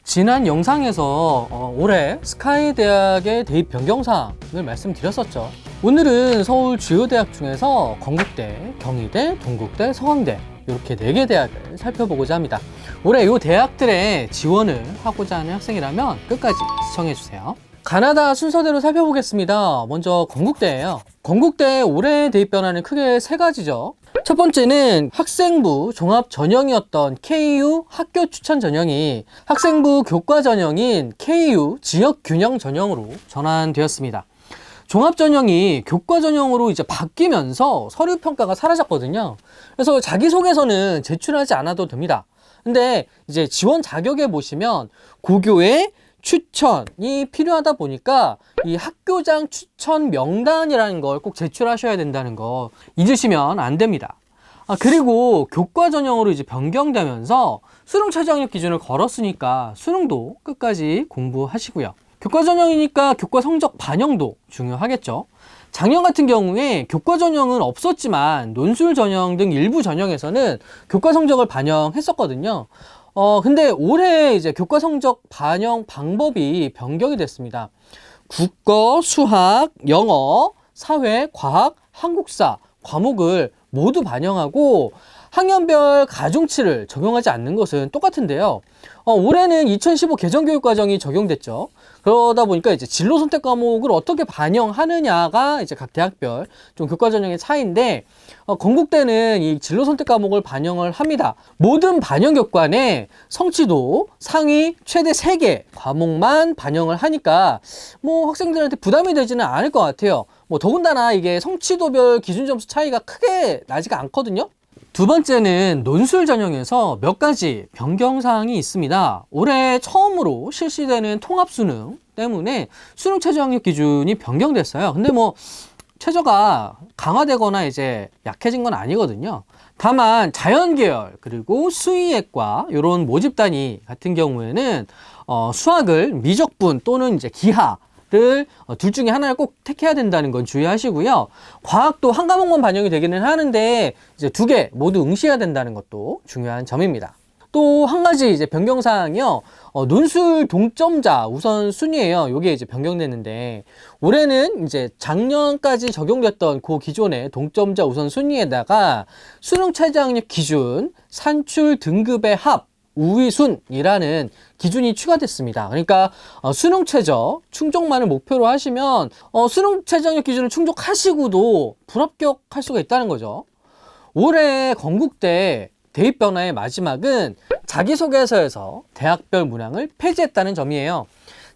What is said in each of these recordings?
지난 영상에서 올해 스카이대학의 대입 변경사항을 말씀드렸었죠. 오늘은 서울 주요 대학 중에서 건국대, 경희대, 동국대, 서강대 이렇게 4개 대학을 살펴보고자 합니다. 올해 이 대학들에 지원을 하고자 하는 학생이라면 끝까지 시청해주세요. 가나다 순서대로 살펴보겠습니다. 먼저 건국대예요. 건국대 올해 대입 변화는 크게 3가지죠. 첫 번째는 학생부 종합 전형이었던 KU 학교 추천 전형이 학생부 교과 전형인 KU 지역 균형 전형으로 전환되었습니다. 종합 전형이 교과 전형으로 이제 바뀌면서 서류 평가가 사라졌거든요. 그래서 자기소개서는 제출하지 않아도 됩니다. 근데 이제 지원 자격에 보시면 고교의 추천이 필요하다 보니까 이 학교장 추천 명단이라는 걸 꼭 제출하셔야 된다는 거 잊으시면 안 됩니다. 그리고 교과 전형으로 이제 변경되면서 수능 최저학력 기준을 걸었으니까 수능도 끝까지 공부하시고요. 교과 전형이니까 교과 성적 반영도 중요하겠죠. 작년 같은 경우에 교과 전형은 없었지만 논술 전형 등 일부 전형에서는 교과 성적을 반영했었거든요. 근데 올해 이제 교과 성적 반영 방법이 변경이 됐습니다. 국어, 수학, 영어, 사회, 과학, 한국사 과목을 모두 반영하고 학년별 가중치를 적용하지 않는 것은 똑같은데요. 올해는 2015 개정교육과정이 적용됐죠. 그러다 보니까 이제 진로 선택 과목을 어떻게 반영하느냐가 이제 각 대학별 좀 교과 전형의 차이인데, 건국대는 이 진로 선택 과목을 반영을 합니다. 모든 반영 교과내 성취도 상위 최대 3개 과목만 반영을 하니까 뭐 학생들한테 부담이 되지는 않을 것 같아요. 뭐 더군다나 이게 성취도별 기준 점수 차이가 크게 나지가 않거든요. 두 번째는 논술 전형에서 몇 가지 변경사항이 있습니다. 올해 처음으로 실시되는 통합수능 때문에 수능 최저학력 기준이 변경됐어요. 근데 뭐 최저가 강화되거나 이제 약해진 건 아니거든요. 다만 자연계열 그리고 수의예과 이런 모집 단위 같은 경우에는 수학을 미적분 또는 이제 기하 둘 중에 하나를 꼭 택해야 된다는 건 주의하시고요. 과학도 한 과목만 반영이 되기는 하는데 이제 2개 모두 응시해야 된다는 것도 중요한 점입니다. 또 한 가지 이제 변경사항이요. 논술 동점자 우선 순위예요. 이게 이제 변경됐는데 올해는 이제 작년까지 적용됐던 그 기존의 동점자 우선 순위에다가 수능 최저학력 기준, 산출 등급의 합, 우위순이라는 기준이 추가됐습니다. 그러니까 수능 최저 충족만을 목표로 하시면 수능 최저학력 기준을 충족하시고도 불합격할 수가 있다는 거죠. 올해 건국대 대입 변화의 마지막은 자기소개서에서 대학별 문항을 폐지했다는 점이에요.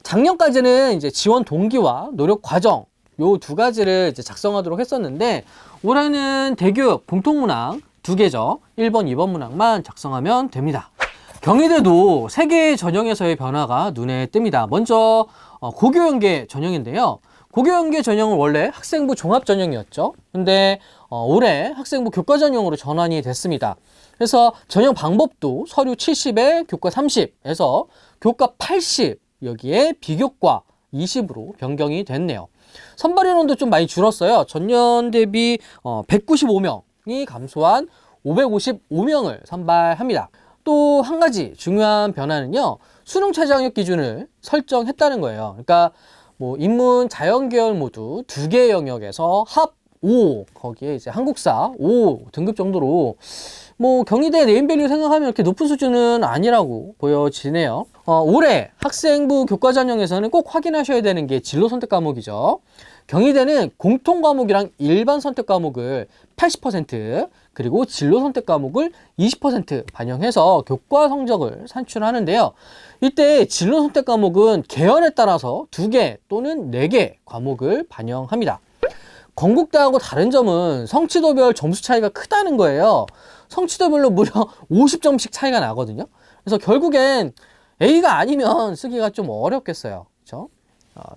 작년까지는 이제 지원 동기와 노력 과정 요 2가지를 이제 작성하도록 했었는데 올해는 대교육 공통문항 2개죠. 1번, 2번 문항만 작성하면 됩니다. 경희대도 3개의 전형에서의 변화가 눈에 띕니다. 먼저 고교연계 전형인데요. 고교연계 전형은 원래 학생부 종합 전형이었죠. 근데 올해 학생부 교과 전형으로 전환이 됐습니다. 그래서 전형 방법도 서류 70에 교과 30에서 교과 80 여기에 비교과 20으로 변경이 됐네요. 선발 인원도 좀 많이 줄었어요. 전년 대비 195명이 감소한 555명을 선발합니다. 또 한 가지 중요한 변화는요, 수능 최저학력 기준을 설정했다는 거예요. 그러니까 뭐 인문, 자연 계열 모두 2개 영역에서 합 5, 거기에 이제 한국사 5 등급 정도로 뭐 경희대 네임밸류 생각하면 이렇게 높은 수준은 아니라고 보여지네요. 올해 학생부 교과 전형에서는 꼭 확인하셔야 되는 게 진로 선택 과목이죠. 경희대는 공통 과목이랑 일반 선택 과목을 80% 그리고 진로 선택 과목을 20% 반영해서 교과 성적을 산출하는데요. 이때 진로 선택 과목은 계열에 따라서 2개 또는 4개 과목을 반영합니다. 건국대하고 다른 점은 성취도별 점수 차이가 크다는 거예요. 성취도별로 무려 50점씩 차이가 나거든요. 그래서 결국엔 A가 아니면 쓰기가 좀 어렵겠어요. 그렇죠?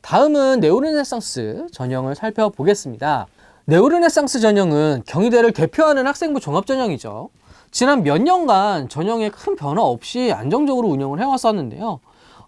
다음은 네오르네상스 전형을 살펴보겠습니다. 네오르네상스 전형은 경희대를 대표하는 학생부 종합 전형이죠. 지난 몇 년간 전형에 큰 변화 없이 안정적으로 운영을 해왔었는데요.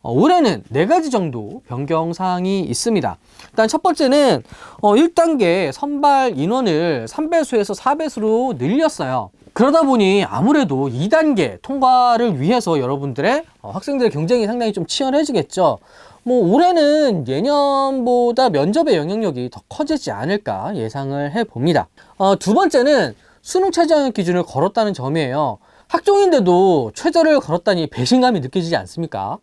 올해는 4가지 정도 변경 사항이 있습니다. 일단 첫 번째는 1단계 선발 인원을 3배수에서 4배수로 늘렸어요. 그러다 보니 아무래도 2단계 통과를 위해서 여러분들의 학생들의 경쟁이 상당히 좀 치열해지겠죠. 뭐 올해는 예년보다 면접의 영향력이 더 커지지 않을까 예상을 해봅니다. 두 번째는 수능 최저학력 기준을 걸었다는 점이에요. 학종인데도 최저를 걸었다니 배신감이 느껴지지 않습니까?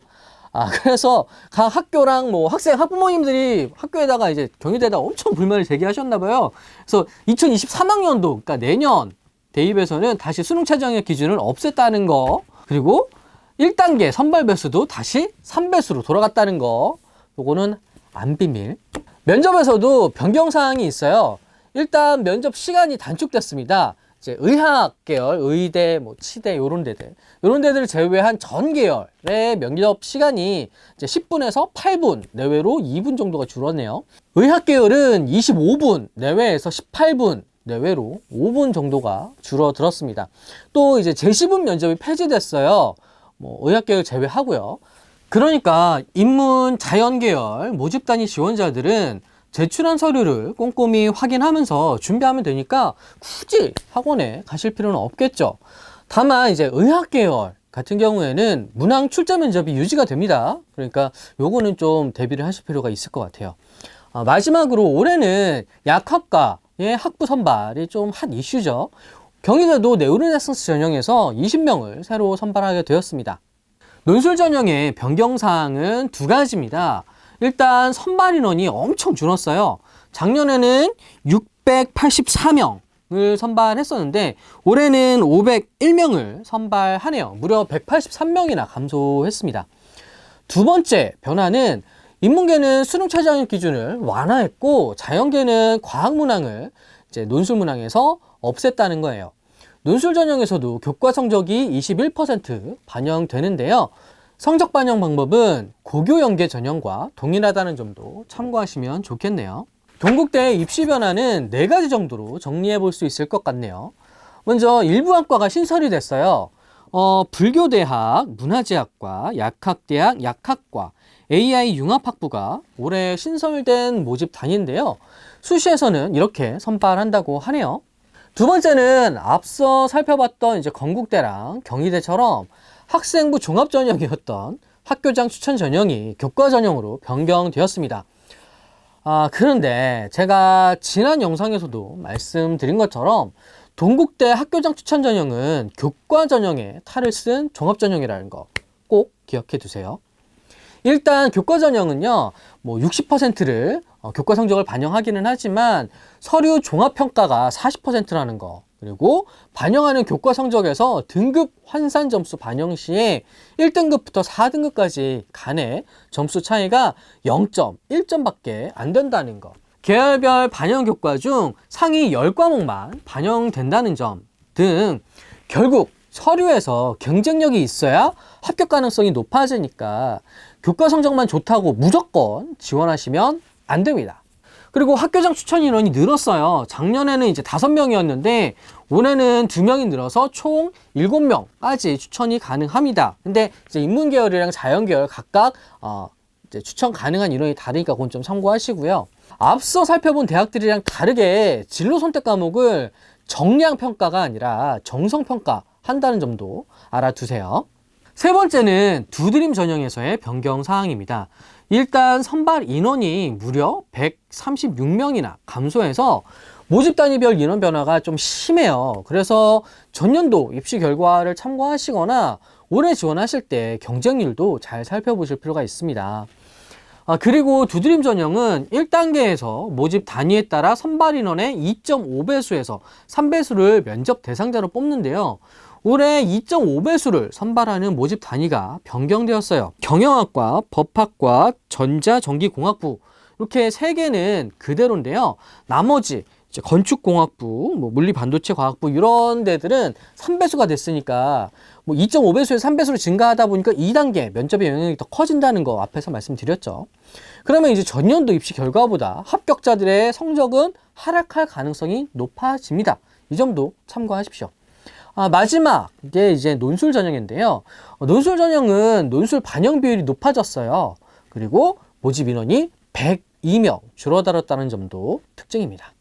그래서 각 학교랑 뭐 학부모님들이 학교에다가 이제 경희대에다가 엄청 불만을 제기하셨나봐요. 그래서 2023학년도, 그러니까 내년 대입에서는 다시 수능 최저학력 기준을 없앴다는 거, 그리고 1단계 선발 배수도 다시 3배수로 돌아갔다는 거, 요거는 안 비밀. 면접에서도 변경사항이 있어요. 일단 면접 시간이 단축됐습니다. 이제 의학 계열, 의대, 뭐 치대 요런 데들을 제외한 전 계열의 면접 시간이 이제 10분에서 8분 내외로 2분 정도가 줄었네요. 의학 계열은 25분 내외에서 18분 내외로 5분 정도가 줄어들었습니다. 또 이제 제시분 면접이 폐지됐어요. 뭐 의학 계열 제외하고요. 그러니까 인문 자연 계열 모집 단위 지원자들은 제출한 서류를 꼼꼼히 확인하면서 준비하면 되니까 굳이 학원에 가실 필요는 없겠죠. 다만 이제 의학 계열 같은 경우에는 문항 출제 면접이 유지가 됩니다. 그러니까 요거는 좀 대비를 하실 필요가 있을 것 같아요. 마지막으로 올해는 약학과의 학부 선발이 좀 핫 이슈죠. 경희대도 네오르네상스 전형에서 20명을 새로 선발하게 되었습니다. 논술 전형의 변경사항은 두 가지입니다. 일단 선발 인원이 엄청 줄었어요. 작년에는 684명을 선발했었는데 올해는 501명을 선발하네요. 무려 183명이나 감소했습니다. 두 번째 변화는 인문계는 수능 최저학력 기준을 완화했고 자연계는 과학 문항을 이제 논술 문항에서 없앴다는 거예요. 논술 전형에서도 교과 성적이 21% 반영되는데요. 성적 반영 방법은 고교 연계 전형과 동일하다는 점도 참고하시면 좋겠네요. 동국대 입시 변화는 4가지 정도로 정리해 볼 수 있을 것 같네요. 먼저 일부 학과가 신설이 됐어요. 불교대학, 문화재학과, 약학대학, 약학과, AI 융합학부가 올해 신설된 모집 단위인데요. 수시에서는 이렇게 선발한다고 하네요. 두 번째는 앞서 살펴봤던 이제 건국대랑 경희대처럼 학생부 종합 전형이었던 학교장 추천 전형이 교과 전형으로 변경되었습니다. 그런데 제가 지난 영상에서도 말씀드린 것처럼 동국대 학교장 추천 전형은 교과 전형에 탈을 쓴 종합 전형이라는 거 꼭 기억해 두세요. 일단 교과 전형은요, 뭐 60%를 교과 성적을 반영하기는 하지만 서류 종합평가가 40%라는 거, 그리고 반영하는 교과 성적에서 등급 환산 점수 반영 시에 1등급부터 4등급까지 간의 점수 차이가 0.1점밖에 안 된다는 거, 계열별 반영 교과 중 상위 10과목만 반영된다는 점 등 결국 서류에서 경쟁력이 있어야 합격 가능성이 높아지니까 교과 성적만 좋다고 무조건 지원하시면 안 됩니다. 그리고 학교장 추천 인원이 늘었어요. 작년에는 이제 5명이었는데 올해는 2명이 늘어서 총 7명까지 추천이 가능합니다. 근데 이제 인문계열이랑 자연계열 각각 이제 추천 가능한 인원이 다르니까 그건 좀 참고하시고요. 앞서 살펴본 대학들이랑 다르게 진로 선택 과목을 정량 평가가 아니라 정성 평가 한다는 점도 알아두세요. 세 번째는 두드림 전형에서의 변경 사항입니다. 일단 선발 인원이 무려 136명이나 감소해서 모집 단위별 인원 변화가 좀 심해요. 그래서 전년도 입시 결과를 참고하시거나 올해 지원하실 때 경쟁률도 잘 살펴보실 필요가 있습니다. 그리고 두드림 전형은 1단계에서 모집 단위에 따라 선발 인원의 2.5배수에서 3배수를 면접 대상자로 뽑는데요. 올해 2.5배수를 선발하는 모집 단위가 변경되었어요. 경영학과, 법학과, 전자전기공학부 이렇게 3개는 그대로인데요. 나머지 이제 건축공학부, 뭐 물리반도체과학부 이런 데들은 3배수가 됐으니까 뭐 2.5배수에서 3배수로 증가하다 보니까 2단계 면접의 영향이 더 커진다는 거 앞에서 말씀드렸죠. 그러면 이제 전년도 입시 결과보다 합격자들의 성적은 하락할 가능성이 높아집니다. 이 점도 참고하십시오. 마지막에 이제 논술 전형인데요. 논술 전형은 논술 반영 비율이 높아졌어요. 그리고 모집 인원이 102명 줄어들었다는 점도 특징입니다.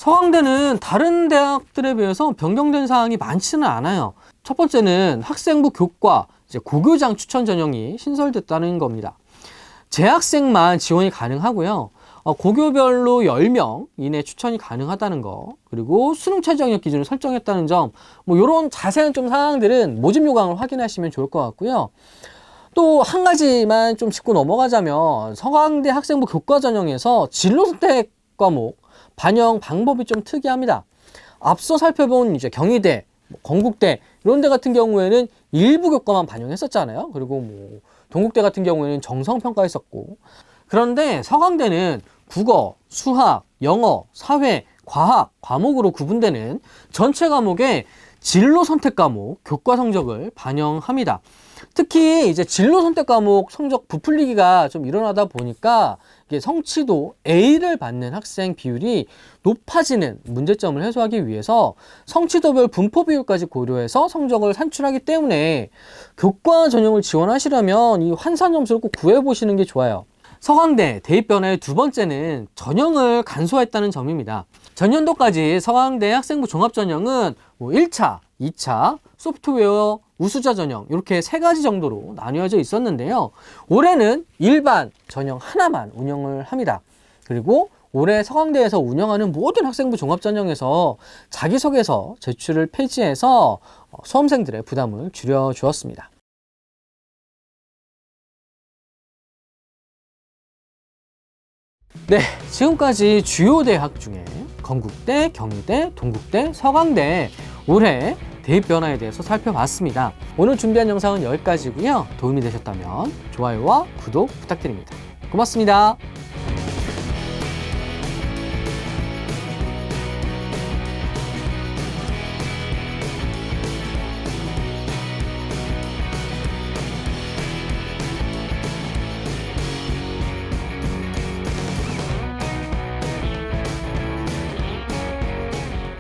서강대는 다른 대학들에 비해서 변경된 사항이 많지는 않아요. 첫 번째는 학생부 교과, 이제 고교장 추천 전형이 신설됐다는 겁니다. 재학생만 지원이 가능하고요. 고교별로 10명 이내 추천이 가능하다는 거, 그리고 수능 최저학력 기준을 설정했다는 점, 뭐 이런 자세한 좀 사항들은 모집 요강을 확인하시면 좋을 것 같고요. 또 한 가지만 좀 짚고 넘어가자면 서강대 학생부 교과 전형에서 진로 선택 과목 반영 방법이 좀 특이합니다. 앞서 살펴본 이제 경희대, 건국대 이런 데 같은 경우에는 일부 교과만 반영했었잖아요. 그리고 뭐 동국대 같은 경우에는 정성평가했었고, 그런데 서강대는 국어, 수학, 영어, 사회, 과학 과목으로 구분되는 전체 과목의 진로 선택 과목 교과 성적을 반영합니다. 특히 이제 진로 선택 과목 성적 부풀리기가 좀 일어나다 보니까 이게 성취도 A를 받는 학생 비율이 높아지는 문제점을 해소하기 위해서 성취도별 분포 비율까지 고려해서 성적을 산출하기 때문에 교과 전형을 지원하시려면 이 환산 점수를 꼭 구해보시는 게 좋아요. 서강대 대입 변화의 두 번째는 전형을 간소화했다는 점입니다. 전년도까지 서강대 학생부 종합전형은 1차, 2차, 소프트웨어, 우수자 전형 이렇게 세 가지 정도로 나뉘어져 있었는데요. 올해는 일반 전형 하나만 운영을 합니다. 그리고 올해 서강대에서 운영하는 모든 학생부 종합전형에서 자기소개서 제출을 폐지해서 수험생들의 부담을 줄여주었습니다. 네, 지금까지 주요 대학 중에 건국대, 경희대, 동국대, 서강대 올해 대입 변화에 대해서 살펴봤습니다. 오늘 준비한 영상은 여기까지고요. 도움이 되셨다면 좋아요와 구독 부탁드립니다. 고맙습니다.